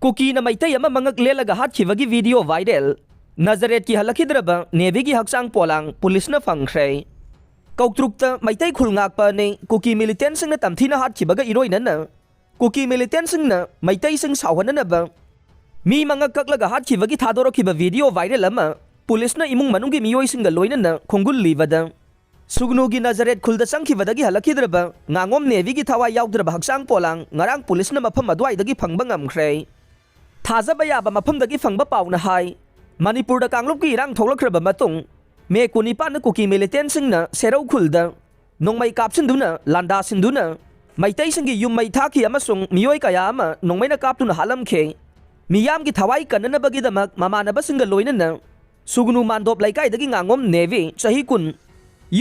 Cookie न मैतै अमा मंगक लेलगा हातखिबगी video viral नजरेट की हलखिद्रबा नेवी की हक्सांग पोलांग पुलिस न फंख्रे कौत्रुकता मैतै खुलंगाकपा ने कुकी मिलिटेंट सिंग न तमथीना हातखिबगा इरोइनना कुकी मिलिटेंट सिंग न मैतै सिंग सावहननबा मी मंगक ककलगा हातखिबगी थादोरखिबा वीडियो वायरल अमा पुलिस न इमुंग मनुंगी मियोइ सिंग लोइनना खोंगुल लीबदा सुगनुगी नजरेट खुलदा चंखिबदगी हलखिद्रबा nganगोम नेवी की थवा याउद्रबा हक्सांग पोलांग ngarang पुलिस न मफम अदवाइदगी फंगबा ngamkhre थाजबा याबा मफमदगी फंगबा पाउना हाय मणिपुरदा कांगलुप की इरांग थोलखरबा मतुंग मे कुनिपान कुकी मिलिटेंट सिंगना सेरौ खुलदा नोंमै कापसिंदुना लांदा सिंदुना मैतै सिंगी युम मै थाखी अमसुंग मियोइ कया अमा नोंमैना कापतुना हालमखे मियाम की थवाई कन्ननबगीदमक ममानबसिंगा लोइनना सुगनु मांदोप लाइकाइदगी nganगोम नेवी चही कुन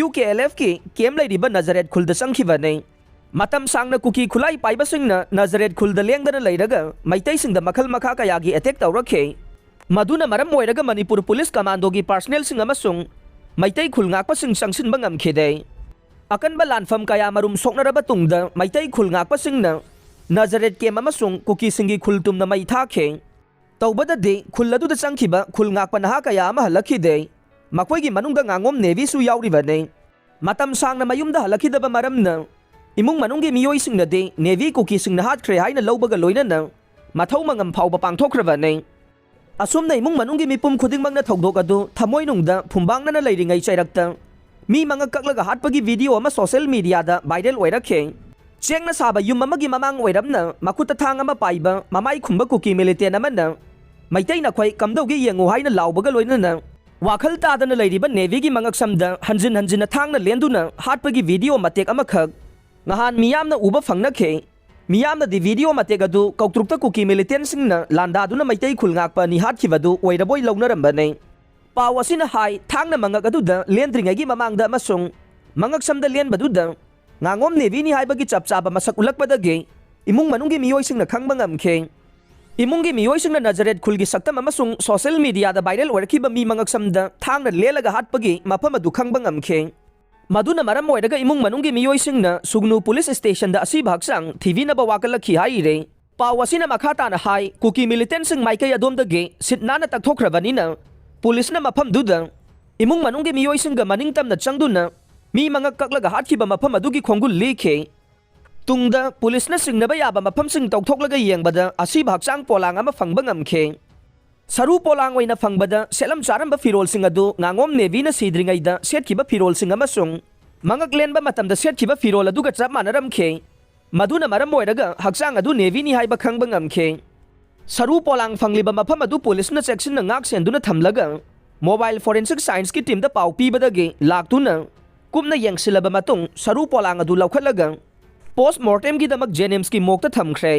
UKLF की केम लेरिबा नजरेट खुलदा चंखिबने मतम सांगना कुकी खुलाई पाइबसिंगना नजरेट खुलदा लेंगदना लेरगा मैतै सिंगदा मखल मखा कयागी अटैक तौरखे मधुना मरम मोइरगा मणिपुर पुलिस कमांडो की पर्सनल सिंग अमसुंग मैतै खुलंगाकपसिंग संगसिनबा ngamkhide अकनबा लानफम कया मरुम सोकनरबा तुंगदा मैतै खुलंगाकपसिंगना नजरेट केम अमसुंग कुकी सिंगी खुलतुमना मै थाखे तौबददे खुलदुदा चंखिबा खुलंगाकपा नहा कया अमा हलखिदे मखोइगी मनुंगदा nganगोम नेवी सु याउरिबने मतम सांगना मयुमदा हलखिदबा मरमना इमुंग मनुंगी मियोइ सिंगनदे नेवी कुकी सिंगना हातख्रे हाइना लौबगा लोइनना मथौ मंगम फाउबा पांगथोखरबने असुमना इमुंग मनुंगी मिपुम खुदिंगमंगना थौदोक अदु थमोइनुंगदा फुंबांगना लैरिंगै चैरक्ता मी मंगा ककलगा हातपगी वीडियो अमा सोशल मीडियादा वायरल ओइरखे चेंगना साबा युम अमगी ममांग ओइरमना मखुता थांग अमा पाइबा ममाई खुंबा कुकी मिलिटेंट अमना मैतै नखोइ कमदौगी येंगु हाइना लाउबगा लोइनना वाखल तादना लैरिबा नेवी की मंगकसमदा हंजिन हंजिन थांगना लेंदुना हातपगी वीडियो मतेक अमखक नहान मियामना उबा फंगनखे मियामना दि वीडियो मतेक अदु कौत्रुकता कुकी मिलिटेंट सिंगना लांदादुना मैतै खुलंगाकपा नि हातखिबदु ओइरबोइ लौनरंबने पाव असिना हाय थांगना मंगक अदुदा लेंद्रिंगैगी ममांगदा अमसुंग मंगकसमदा लेंबदुदा nganगोम नेवी नि हाइबगी चपचाबा मसक उलकपदगे इमुंग मनुंगी मियोइ सिंगना खंगबा ngamखे इमुंगी मियोइ सिंगना नजरेट खुलगी सक्तम अमसुंग सोशल मीडियादा वायरल ओइरखिबा मी मंगकसमदा थांगना लेलगा हातपगी मफम अदु खंगबा ngamखे मधुना मरम ओइरगा इमुंग मनुंगी मियोइ सिंगना सुगनु पुलिस स्टेशन दा असी भागसंग थीवीनबा वाकलखि हाइरे पाव असिना मखाताना हाय कुकी मिलिटेंट सिंग माइकै अदोमदगे सिटनाना तकथोखरबनिना पुलिसना मफम दुदा इमुंग मनुंगी मियोइ सिंगा मनिंगतमना चंगदुना मी मंगक ककलगा हातखिबा मफम अदुगी खोंगुल लेखे तुंगदा पुलिसना सिंगनबा याबा मफम सिंग तौथोकलगा येंगबदा असी भागसंग पोलांग अमा फंगबा ngamखे सरू पोलांग ओइना फंगबदा सेलम चारंबा फिरोल सिंग अदु nganगोम नेवीना सीद्रिंगैदा सेटखिबा फिरोल सिंग अमसुंग मंगक लेनबा मतमदा सेटखिबा फिरोल अदुगा चप मानरमखे मधुना मरम ओइरगा हक्सांग अदु नेवीनी हाइबा खंगबा ngamखे सरू पोलांग फंगलिबा मफम अदु पुलिसना सेक्शन ngak सेंदुना थमलगा मोबाइल फोरेंसिक साइंस की टीम दा पाउ पीबदगे लाक्तुना कुमना येंगसिलबा मतुंग सरू पोलांग अदु लौखलगा पोस्टमार्टम की दमक जेनिम्स की मोक्ता थमख्रे।